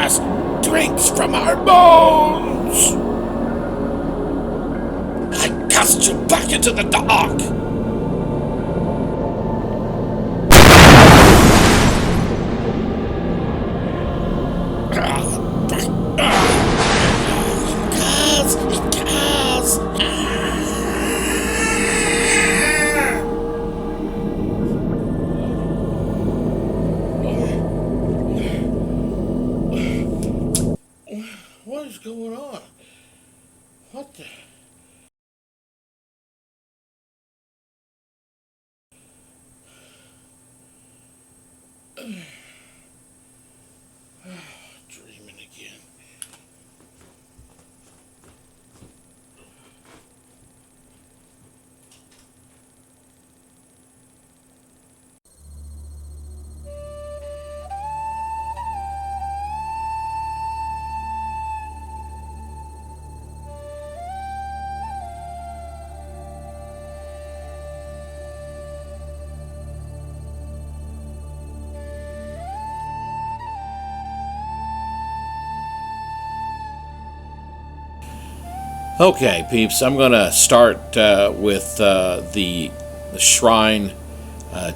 grass drinks from our bones. I cast you back into the dark. What is going on? What the? Dreaming again. Okay, peeps, I'm going to start with the shrine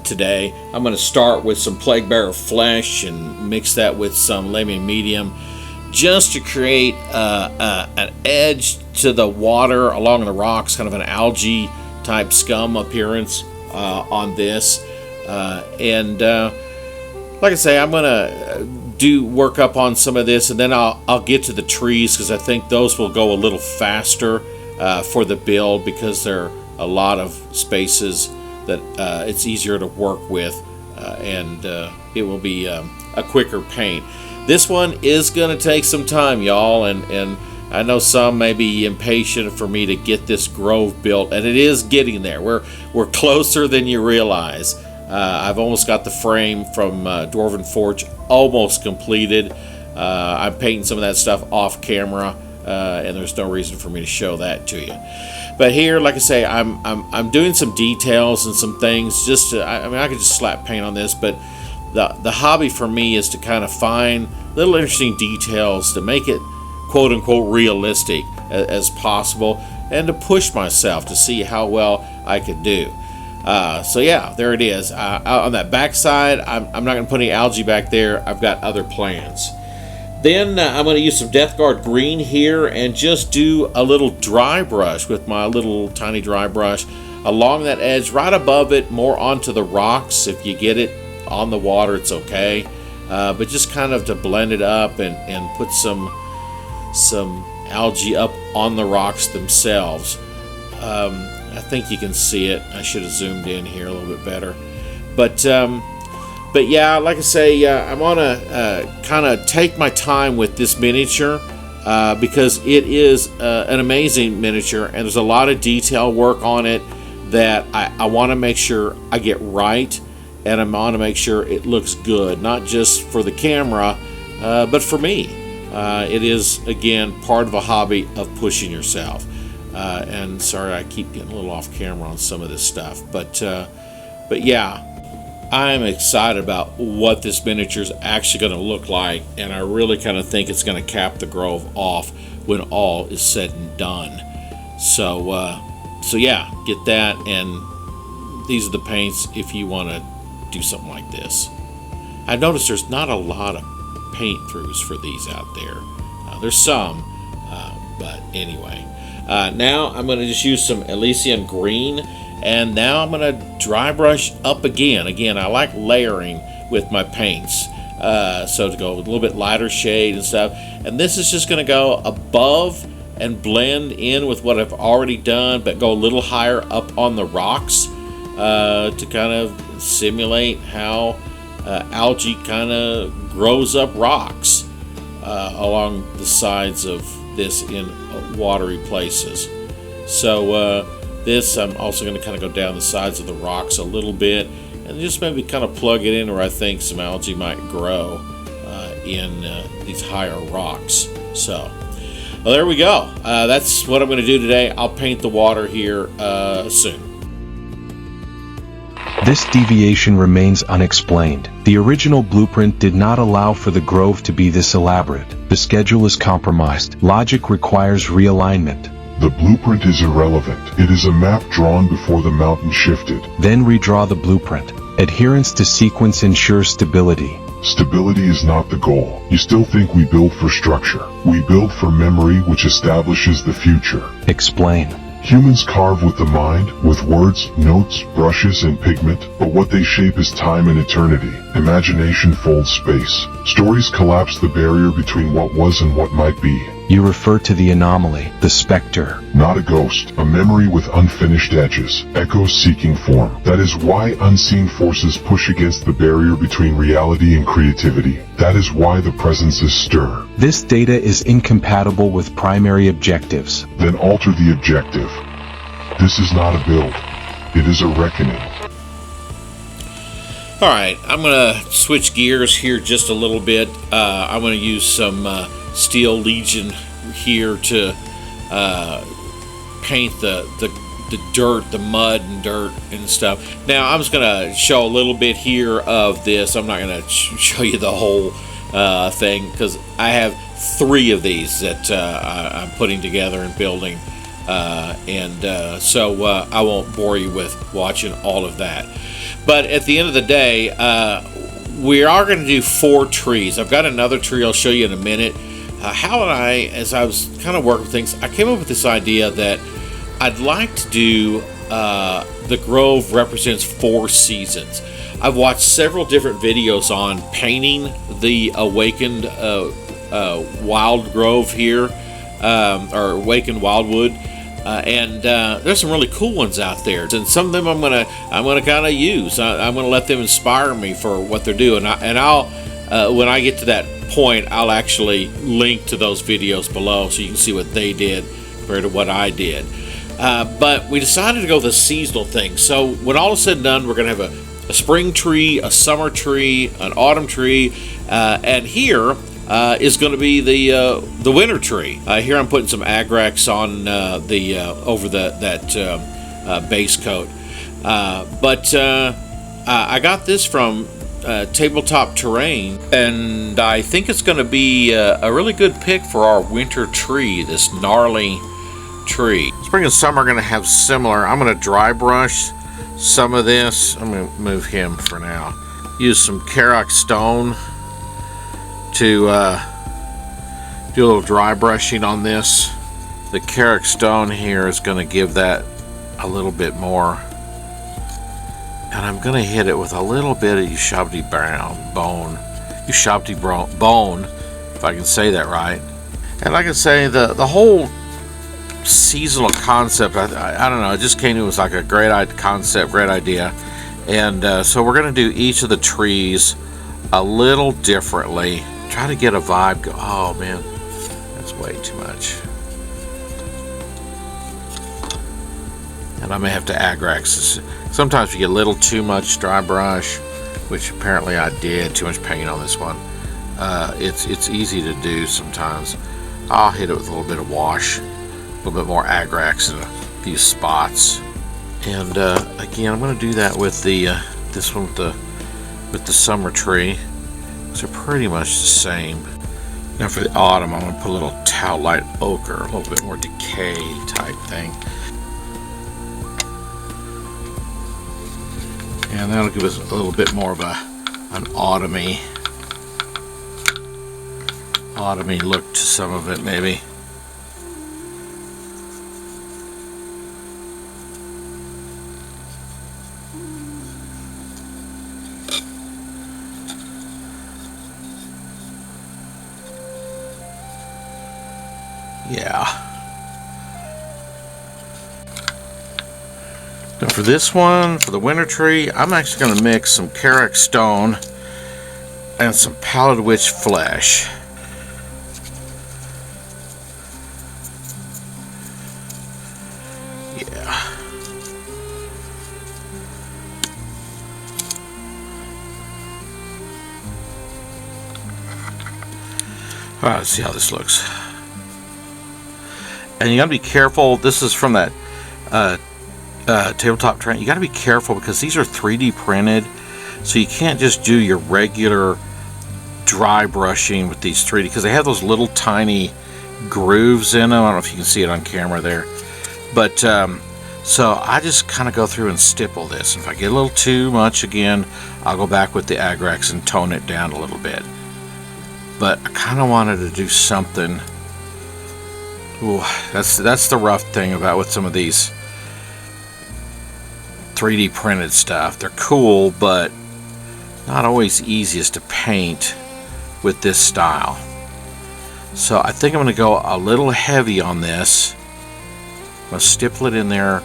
today. I'm going to start with some plague bearer flesh and mix that with some lemon medium just to create an edge to the water along the rocks, kind of an algae type scum appearance on this. Like I say, I'm going to work up on some of this, and then I'll get to the trees because I think those will go a little faster for the build because there are a lot of spaces that it's easier to work with, and it will be a quicker paint. This one is going to take some time, y'all, and I know some may be impatient for me to get this grove built, and it is getting there. We're closer than you realize. I've almost got the frame from Dwarven Forge almost completed. I'm painting some of that stuff off camera, and there's no reason for me to show that to you. But here, like I say, I'm doing some details and some things. I could just slap paint on this, but the hobby for me is to kind of find little interesting details to make it quote unquote realistic as possible, and to push myself to see how well I can do. So yeah, there it is. On that back side, I'm not going to put any algae back there. I've got other plans. Then I'm going to use some Deathguard green here and just do a little dry brush with my little tiny dry brush along that edge, right above it, more onto the rocks. If you get it on the water, it's okay. But just kind of to blend it up and put some algae up on the rocks themselves. I think you can see it. I should have zoomed in here a little bit better. But yeah, like I say, I want to kind of take my time with this miniature because it is an amazing miniature, and there's a lot of detail work on it that I want to make sure I get right, and I want to make sure it looks good, not just for the camera, but for me. It is, again, part of a hobby of pushing yourself. And sorry, I keep getting a little off camera on some of this stuff, but yeah, I'm excited about what this miniature is actually going to look like, and I really kind of think it's going to cap the grove off when all is said and done. So yeah, get that, and these are the paints if you want to do something like this. I noticed there's not a lot of paint throughs for these out there. There's some, but anyway. Now I'm going to just use some Elysian green, and now I'm going to dry brush up again. Again, I like layering with my paints, so to go with a little bit lighter shade and stuff. And this is just going to go above and blend in with what I've already done, but go a little higher up on the rocks to kind of simulate how algae kind of grows up rocks along the sides of this in watery places. So this I'm also going to kind of go down the sides of the rocks a little bit and just maybe kind of plug it in where I think some algae might grow in these higher rocks. So well, there we go. That's what I'm going to do today. I'll paint the water here soon. This deviation remains unexplained. The original blueprint did not allow for the grove to be this elaborate. The schedule is compromised. Logic requires realignment. The blueprint is irrelevant. It is a map drawn before the mountain shifted. Then redraw the blueprint. Adherence to sequence ensures stability. Stability is not the goal. You still think we build for structure. We build for memory, which establishes the future. Explain. Humans carve with the mind, with words, notes, brushes, and pigment, but what they shape is time and eternity. Imagination folds space. Stories collapse the barrier between what was and what might be. You refer to the anomaly, the specter. Not a ghost, a memory with unfinished edges, echoes seeking form. That is why unseen forces push against the barrier between reality and creativity. That is why the presences stir. This data is incompatible with primary objectives. Then alter the objective. This is not a build. It is a reckoning. Alright, I'm going to switch gears here just a little bit. I'm going to use some Steel Legion here to paint the dirt, the mud and dirt and stuff. Now, I'm just going to show a little bit here of this. I'm not going to show you the whole thing because I have 3 of these that I'm putting together and building. So I won't bore you with watching all of that. But at the end of the day, we are going to do 4 trees. I've got another tree I'll show you in a minute. Hal and I, as I was kind of working things, I came up with this idea that I'd like to do the grove represents 4 seasons. I've watched several different videos on painting the awakened wild grove here, or awakened wildwood. There's some really cool ones out there, and some of them I'm gonna kind of use. I'm gonna let them inspire me for what they're doing, and I'll when I get to that point, I'll actually link to those videos below so you can see what they did compared to what I did. But we decided to go the seasonal thing. So when all is said and done, we're gonna have a spring tree, a summer tree, an autumn tree, and here is going to be the winter tree. Here I'm putting some agrax on over that base coat. I got this from Tabletop Terrain, and I think it's going to be a really good pick for our winter tree, this gnarly tree. Spring and summer are going to have similar. I'm going to dry brush some of this. I'm going to move him for now. Use some Karak stone to do a little dry brushing on this. The Karak stone here is going to give that a little bit more, and I'm going to hit it with a little bit of Ushabti bone, if I can say that right. And like I say, the whole seasonal concept, I don't know, it just came to us like a great concept, great idea. And so we're going to do each of the trees a little differently. Try to get a vibe. Oh man, that's way too much. And I may have to agrax this. Sometimes you get a little too much dry brush, which apparently I did. Too much paint on this one. It's easy to do sometimes. I'll hit it with a little bit of wash, a little bit more agrax in a few spots. And again, I'm going to do that with the this one with the summer tree. They're pretty much the same. Now for the autumn, I'm going to put a little towelite ochre, a little bit more decay type thing. And that'll give us a little bit more of an autumny look to some of it, maybe. Yeah. Now for this one, for the winter tree, I'm actually going to mix some Karak stone and some Pallid Witch flesh. Yeah. Alright, let's see how this looks. And you gotta be careful. This is from that tabletop terrain, you got to be careful because these are 3D printed, so you can't just do your regular dry brushing with these 3D, because they have those little tiny grooves in them. I don't know if you can see it on camera there, but so I just kind of go through and stipple this. If I get a little too much again, I'll go back with the Agrax and tone it down a little bit. But I kind of wanted to do something. Ooh, that's the rough thing about with some of these 3D printed stuff. They're cool, but not always easiest to paint with this style. So I think I'm going to go a little heavy on this. I'm going to stipple it in there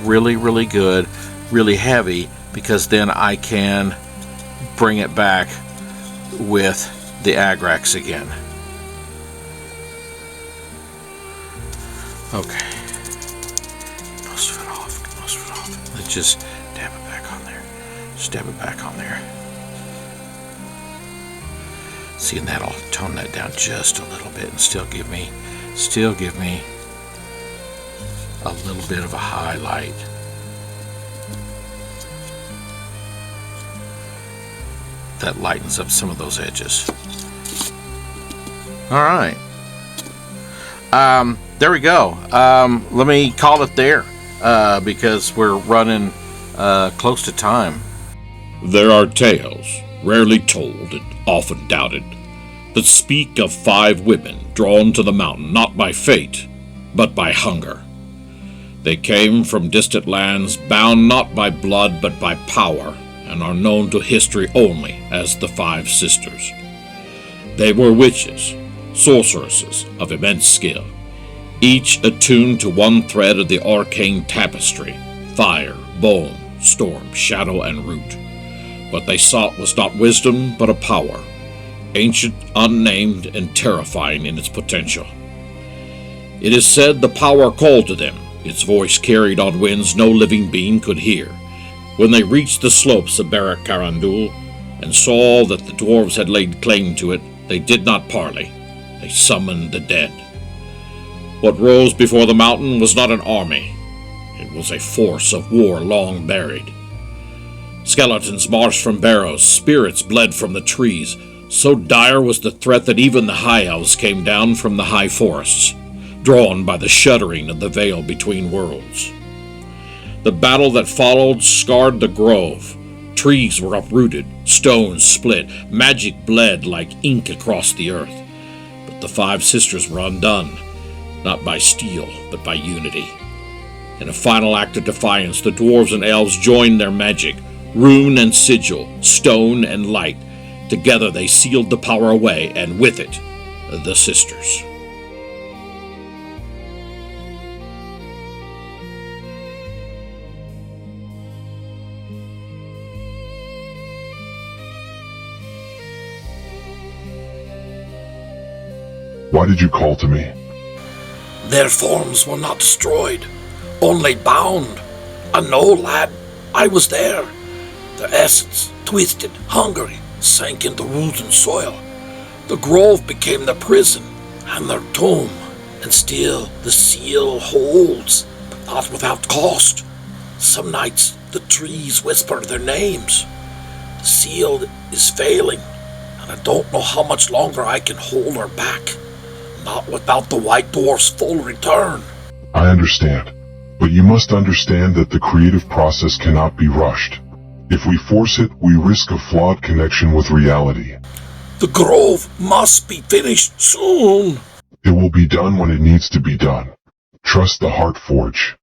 really, really good, really heavy, because then I can bring it back with the Agrax again. Okay. Most of it off. Let's just dab it back on there. Just dab it back on there. See, and that'll tone that down just a little bit and still give me a little bit of a highlight. That lightens up some of those edges. All right. There we go. Let me call it there because we're running close to time. There are tales, rarely told and often doubted, that speak of 5 women drawn to the mountain not by fate, but by hunger. They came from distant lands, bound not by blood but by power, and are known to history only as the 5 Sisters. They were witches, sorceresses of immense skill, each attuned to one thread of the arcane tapestry: fire, bone, storm, shadow, and root. What they sought was not wisdom, but a power, ancient, unnamed, and terrifying in its potential. It is said the power called to them, its voice carried on winds no living being could hear. When they reached the slopes of Barak-Karandul and saw that the dwarves had laid claim to it, they did not parley. They summoned the dead. What rose before the mountain was not an army. It was a force of war long buried. Skeletons marched from barrows, spirits bled from the trees. So dire was the threat that even the high elves came down from the high forests, drawn by the shuddering of the veil between worlds. The battle that followed scarred the grove. Trees were uprooted, stones split, magic bled like ink across the earth. But the 5 Sisters were undone, not by steel, but by unity. In a final act of defiance, the dwarves and elves joined their magic, rune and sigil, stone and light. Together they sealed the power away, and with it, the Sisters. Why did you call to me? Their forms were not destroyed, only bound. I know, lad, I was there. Their essence, twisted, hungry, sank into roots and soil. The grove became their prison and their tomb, and still the seal holds, but not without cost. Some nights the trees whisper their names. The seal is failing, and I don't know how much longer I can hold her back. Not without the White Dwarf's full return. I understand, but you must understand that the creative process cannot be rushed. If we force it, we risk a flawed connection with reality. The grove must be finished soon. It will be done when it needs to be done. Trust the Heart Forge.